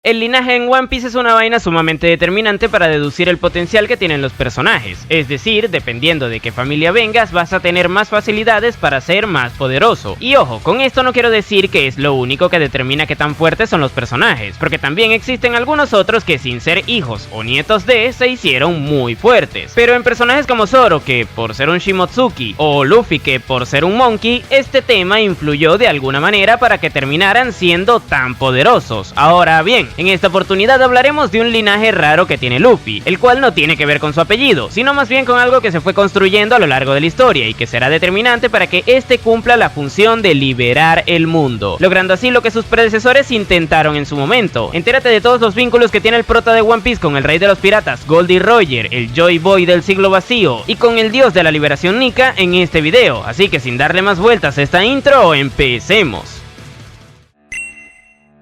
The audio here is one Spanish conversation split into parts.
El linaje en One Piece es una vaina sumamente determinante para deducir el potencial que tienen los personajes, es decir, dependiendo de qué familia vengas vas a tener más facilidades para ser más poderoso. Y ojo, con esto no quiero decir que es lo único que determina qué tan fuertes son los personajes, porque también existen algunos otros que sin ser hijos o nietos de, se hicieron muy fuertes. Pero en personajes como Zoro, que por ser un Shimotsuki, o Luffy, que por ser un Monkey, este tema influyó de alguna manera para que terminaran siendo tan poderosos. Ahora bien, en esta oportunidad hablaremos de un linaje raro que tiene Luffy, el cual no tiene que ver con su apellido, sino más bien con algo que se fue construyendo a lo largo de la historia y que será determinante para que este cumpla la función de liberar el mundo, logrando así lo que sus predecesores intentaron en su momento. Entérate de todos los vínculos que tiene el prota de One Piece con el rey de los piratas, Goldie Roger, el Joy Boy del siglo vacío, y con el dios de la liberación Nika en este video, así que sin darle más vueltas a esta intro, empecemos.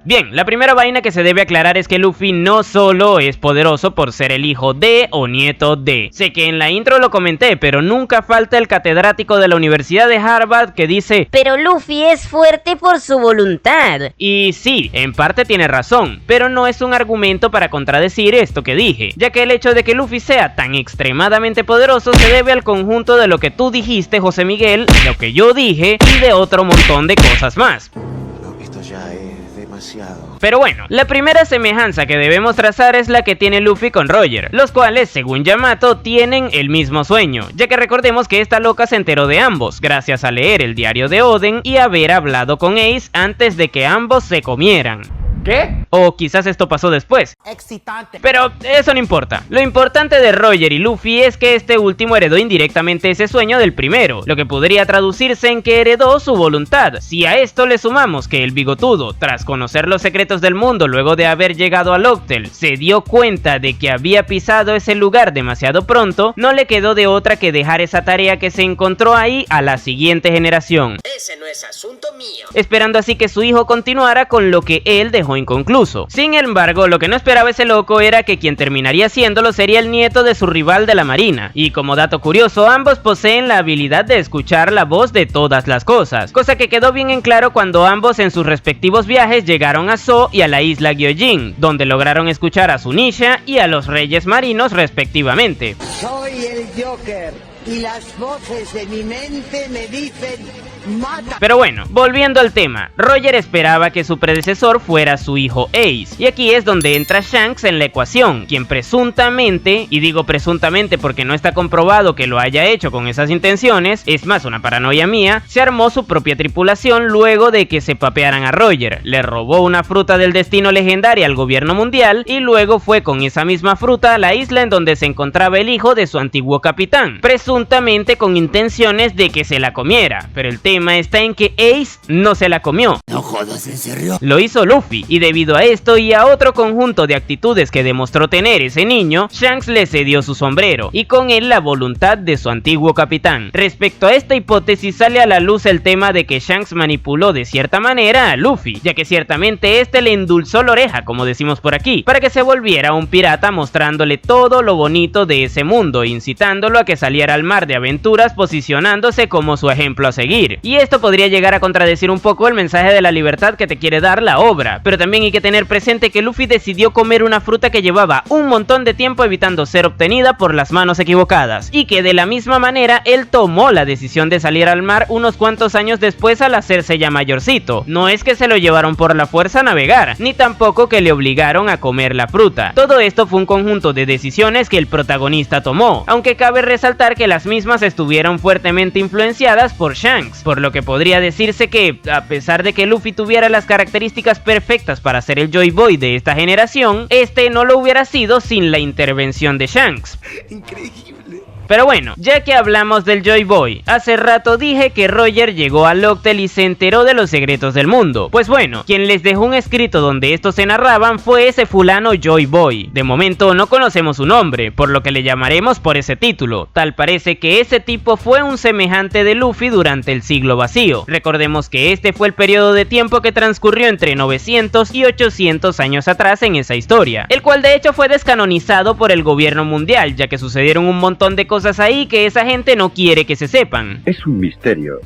Bien, la primera vaina que se debe aclarar es que Luffy no solo es poderoso por ser el hijo de o nieto de. Sé que en la intro lo comenté, pero nunca falta el catedrático de la Universidad de Harvard que dice: pero Luffy es fuerte por su voluntad. Y sí, en parte tiene razón, pero no es un argumento para contradecir esto que dije, ya que el hecho de que Luffy sea tan extremadamente poderoso se debe al conjunto de lo que tú dijiste, José Miguel, lo que yo dije y de otro montón de cosas más. Esto ya es demasiado. Pero bueno, la primera semejanza que debemos trazar es la que tiene Luffy con Roger, los cuales, según Yamato, tienen el mismo sueño, ya que recordemos que esta loca se enteró de ambos, gracias a leer el diario de Oden y haber hablado con Ace antes de que ambos se comieran. ¿Qué? O quizás esto pasó después. Excitante. Pero eso no importa. Lo importante de Roger y Luffy es que este último heredó indirectamente ese sueño del primero, lo que podría traducirse en que heredó su voluntad. Si a esto le sumamos que el bigotudo, tras conocer los secretos del mundo luego de haber llegado a Locktel, se dio cuenta de que había pisado ese lugar demasiado pronto, no le quedó de otra que dejar esa tarea que se encontró ahí a la siguiente generación. Ese no es asunto mío. Esperando así que su hijo continuara con lo que él dejó inconcluso. Sin embargo, lo que no esperaba ese loco era que quien terminaría haciéndolo sería el nieto de su rival de la marina. Y como dato curioso, ambos poseen la habilidad de escuchar la voz de todas las cosas, cosa que quedó bien en claro cuando ambos en sus respectivos viajes llegaron a Zou y a la isla Gyojin, donde lograron escuchar a Zunisha y a los reyes marinos respectivamente. Soy el Joker y las voces de mi mente me dicen: mata. Pero bueno, volviendo al tema, Roger esperaba que su predecesor fuera su hijo Ace, y aquí es donde entra Shanks en la ecuación, quien presuntamente, y digo presuntamente porque no está comprobado que lo haya hecho con esas intenciones, es más una paranoia mía, se armó su propia tripulación luego de que se papearan a Roger, le robó una fruta del destino legendaria al gobierno mundial, y luego fue con esa misma fruta a la isla en donde se encontraba el hijo de su antiguo capitán, presuntamente con intenciones de que se la comiera, pero el tema está en que Ace no se la comió. No jodas, ¿en serio? Lo hizo Luffy, y debido a esto y a otro conjunto de actitudes que demostró tener ese niño, Shanks le cedió su sombrero, y con él la voluntad de su antiguo capitán. Respecto a esta hipótesis sale a la luz el tema de que Shanks manipuló de cierta manera a Luffy, ya que ciertamente este le endulzó la oreja, como decimos por aquí, para que se volviera un pirata mostrándole todo lo bonito de ese mundo, incitándolo a que saliera al mar de aventuras posicionándose como su ejemplo a seguir. Y esto podría llegar a contradecir un poco el mensaje de la libertad que te quiere dar la obra, pero también hay que tener presente que Luffy decidió comer una fruta que llevaba un montón de tiempo evitando ser obtenida por las manos equivocadas, y que de la misma manera él tomó la decisión de salir al mar unos cuantos años después al hacerse ya mayorcito. No es que se lo llevaron por la fuerza a navegar, ni tampoco que le obligaron a comer la fruta. Todo esto fue un conjunto de decisiones que el protagonista tomó, aunque cabe resaltar que las mismas estuvieron fuertemente influenciadas por Shanks, por lo que podría decirse que, a pesar de que Luffy tuviera las características perfectas para ser el Joy Boy de esta generación, este no lo hubiera sido sin la intervención de Shanks. Increíble. Pero bueno, ya que hablamos del Joy Boy, hace rato dije que Roger llegó a Locktel y se enteró de los secretos del mundo. Pues bueno, quien les dejó un escrito donde estos se narraban fue ese fulano Joy Boy. De momento no conocemos su nombre, por lo que le llamaremos por ese título. Tal parece que ese tipo fue un semejante de Luffy durante el siglo vacío. Recordemos que este fue el periodo de tiempo que transcurrió entre 900 y 800 años atrás en esa historia, el cual de hecho fue descanonizado por el gobierno mundial, ya que sucedieron un montón de cosas ahí que esa gente no quiere que se sepan. Es un misterio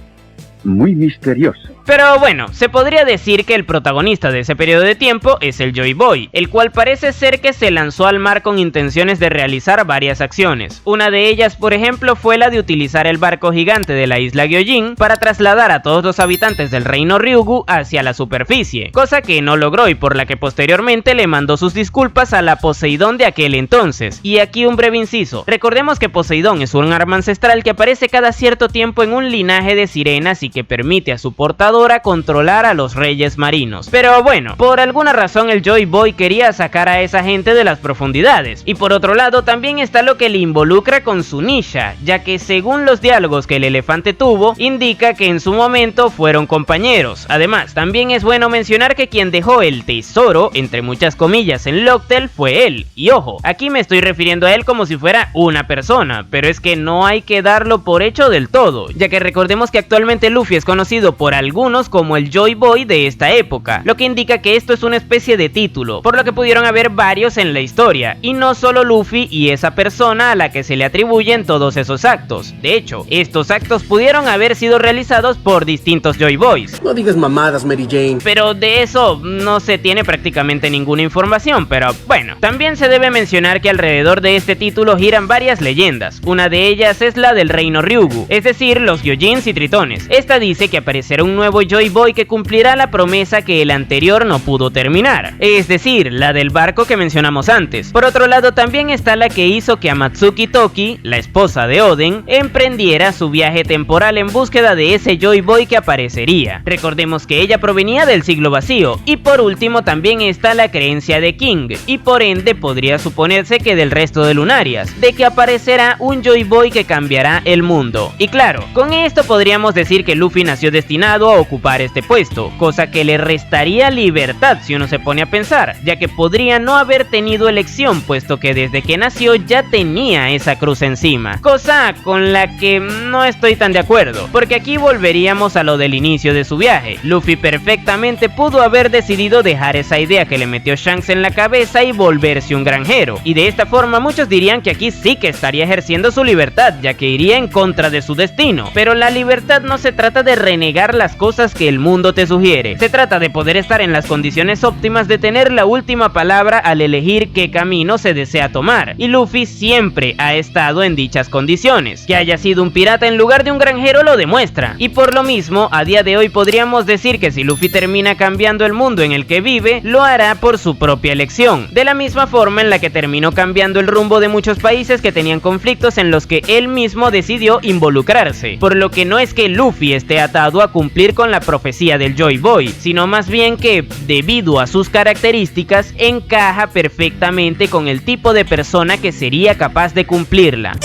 muy misterioso. Pero bueno, se podría decir que el protagonista de ese periodo de tiempo es el Joy Boy, el cual parece ser que se lanzó al mar con intenciones de realizar varias acciones. Una de ellas, por ejemplo, fue la de utilizar el barco gigante de la isla Gyojin para trasladar a todos los habitantes del reino Ryugu hacia la superficie, cosa que no logró y por la que posteriormente le mandó sus disculpas a la Poseidón de aquel entonces. Y aquí un breve inciso, recordemos que Poseidón es un arma ancestral que aparece cada cierto tiempo en un linaje de sirenas y que permite a su portador controlar a los reyes marinos. Pero bueno, por alguna razón el Joy Boy quería sacar a esa gente de las profundidades. Y por otro lado también está lo que le involucra con su Nisha, ya que según los diálogos que el elefante tuvo, indica que en su momento fueron compañeros. Además, también es bueno mencionar que quien dejó el tesoro, entre muchas comillas, en Locktel fue él. Y ojo, aquí me estoy refiriendo a él como si fuera una persona, pero es que no hay que darlo por hecho del todo, ya que recordemos que actualmente Luffy es conocido por algunos como el Joy Boy de esta época, lo que indica que esto es una especie de título, por lo que pudieron haber varios en la historia, y no solo Luffy y esa persona a la que se le atribuyen todos esos actos. De hecho, estos actos pudieron haber sido realizados por distintos Joy Boys. No digas mamadas, Mary Jane. Pero de eso no se tiene prácticamente ninguna información, pero bueno. También se debe mencionar que alrededor de este título giran varias leyendas. Una de ellas es la del reino Ryugu, es decir, los Gyojins y Tritones. Esta dice que aparecerá un nuevo Joy Boy que cumplirá la promesa que el anterior no pudo terminar, es decir, la del barco que mencionamos antes. Por otro lado también está la que hizo que Amatsuki Toki, la esposa de Oden, emprendiera su viaje temporal en búsqueda de ese Joy Boy que aparecería. Recordemos que ella provenía del siglo vacío. Y por último también está la creencia de King, y por ende podría suponerse que del resto de Lunarias, de que aparecerá un Joy Boy que cambiará el mundo. Y claro, con esto podríamos decir que Luffy nació destinado a ocupar este puesto, cosa que le restaría libertad si uno se pone a pensar, ya que podría no haber tenido elección, puesto que desde que nació ya tenía esa cruz encima, cosa con la que no estoy tan de acuerdo, porque aquí volveríamos a lo del inicio de su viaje. Luffy perfectamente pudo haber decidido dejar esa idea que le metió Shanks en la cabeza y volverse un granjero, y de esta forma muchos dirían que aquí sí que estaría ejerciendo su libertad, ya que iría en contra de su destino. Pero la libertad no se trata de renegar las cosas que el mundo te sugiere, se trata de poder estar en las condiciones óptimas de tener la última palabra al elegir qué camino se desea tomar, y Luffy siempre ha estado en dichas condiciones. Que haya sido un pirata en lugar de un granjero lo demuestra, y por lo mismo a día de hoy podríamos decir que si Luffy termina cambiando el mundo en el que vive, lo hará por su propia elección, de la misma forma en la que terminó cambiando el rumbo de muchos países que tenían conflictos en los que él mismo decidió involucrarse, por lo que no es que Luffy esté atado a cumplir con la profecía del Joy Boy, sino más bien que, debido a sus características, encaja perfectamente con el tipo de persona que sería capaz de cumplirla.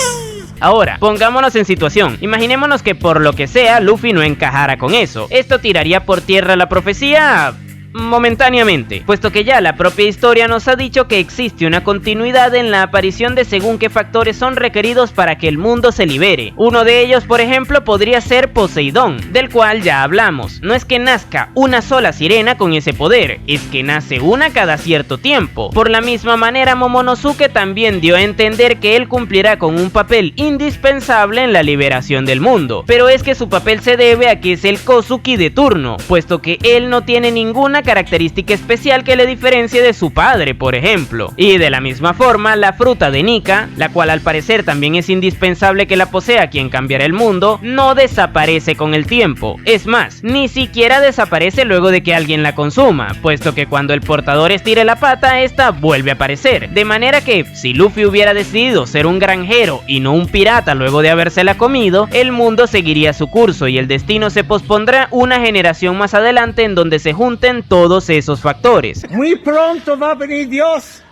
Ahora, pongámonos en situación. Imaginémonos que por lo que sea, Luffy no encajara con eso. ¿Esto tiraría por tierra la profecía? Momentáneamente, puesto que ya la propia historia nos ha dicho que existe una continuidad en la aparición de según qué factores son requeridos para que el mundo se libere. Uno de ellos, por ejemplo, podría ser Poseidón, del cual ya hablamos. No es que nazca una sola sirena con ese poder, es que nace una cada cierto tiempo. Por la misma manera, Momonosuke también dio a entender que él cumplirá con un papel indispensable en la liberación del mundo, pero es que su papel se debe a que es el Kozuki de turno, puesto que él no tiene ninguna característica especial que le diferencie de su padre, por ejemplo. Y de la misma forma, la fruta de Nika, la cual al parecer también es indispensable que la posea quien cambiará el mundo, no desaparece con el tiempo. Es más, ni siquiera desaparece luego de que alguien la consuma, puesto que cuando el portador estire la pata, esta vuelve a aparecer. De manera que, si Luffy hubiera decidido ser un granjero y no un pirata luego de habérsela comido, el mundo seguiría su curso y el destino se pospondrá una generación más adelante en donde se junten todos esos factores. Muy pronto va a venir Dios,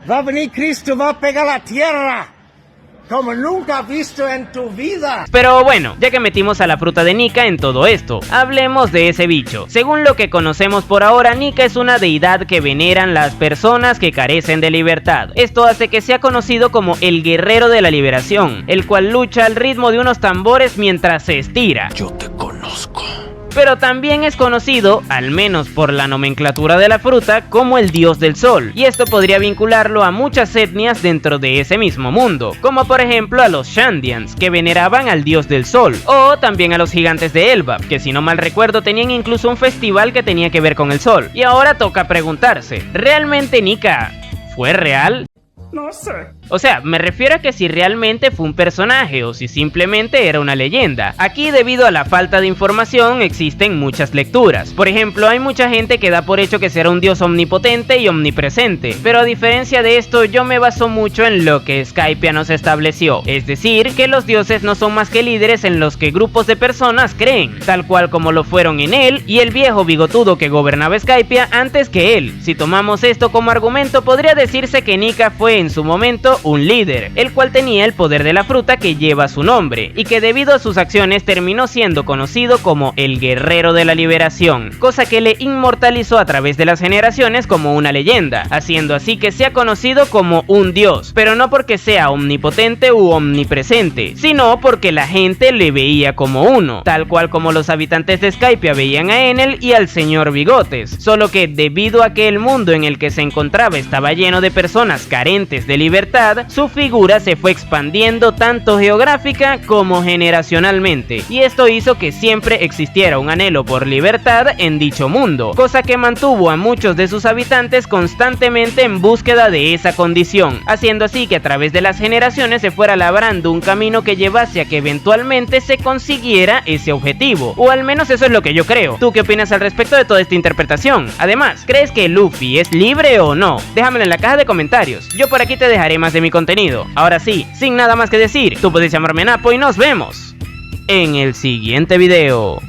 va a venir Cristo, va a pegar la tierra, como nunca has visto en tu vida. Pero bueno, ya que metimos a la fruta de Nika en todo esto, hablemos de ese bicho. Según lo que conocemos por ahora, Nika es una deidad que veneran las personas que carecen de libertad. Esto hace que sea conocido como el guerrero de la liberación, el cual lucha al ritmo de unos tambores mientras se estira. Yo te conozco. pero también es conocido, al menos por la nomenclatura de la fruta, como el dios del sol, y esto podría vincularlo a muchas etnias dentro de ese mismo mundo, como por ejemplo a los Shandians, que veneraban al dios del sol, o también a los gigantes de Elbaf, que si no mal recuerdo tenían incluso un festival que tenía que ver con el sol. Y ahora toca preguntarse, ¿realmente Nika fue real? No sé. O sea, me refiero a que si realmente fue un personaje o si simplemente era una leyenda. Aquí, debido a la falta de información, existen muchas lecturas. Por ejemplo, hay mucha gente que da por hecho que será un dios omnipotente y omnipresente, pero a diferencia de esto, yo me baso mucho en lo que Skypiea nos estableció, es decir, que los dioses no son más que líderes en los que grupos de personas creen, tal cual como lo fueron en él y el viejo bigotudo que gobernaba Skypiea antes que él. Si tomamos esto como argumento, podría decirse que Nika fue en su momento un líder, el cual tenía el poder de la fruta que lleva su nombre, y que debido a sus acciones terminó siendo conocido como el Guerrero de la Liberación, cosa que le inmortalizó a través de las generaciones como una leyenda, haciendo así que sea conocido como un dios, pero no porque sea omnipotente u omnipresente, sino porque la gente le veía como uno, tal cual como los habitantes de Skypiea veían a Enel y al señor Bigotes, solo que debido a que el mundo en el que se encontraba estaba lleno de personas carentes de libertad, su figura se fue expandiendo tanto geográfica como generacionalmente, y esto hizo que siempre existiera un anhelo por libertad en dicho mundo, cosa que mantuvo a muchos de sus habitantes constantemente en búsqueda de esa condición, haciendo así que a través de las generaciones se fuera labrando un camino que llevase a que eventualmente se consiguiera ese objetivo, o al menos eso es lo que yo creo. ¿Tú qué opinas al respecto de toda esta interpretación? Además, ¿crees que Luffy es libre o no? Déjamelo en la caja de comentarios, yo por aquí te dejaré más de mi contenido. Ahora sí, sin nada más que decir, tú puedes llamarme Napo y nos vemos en el siguiente video.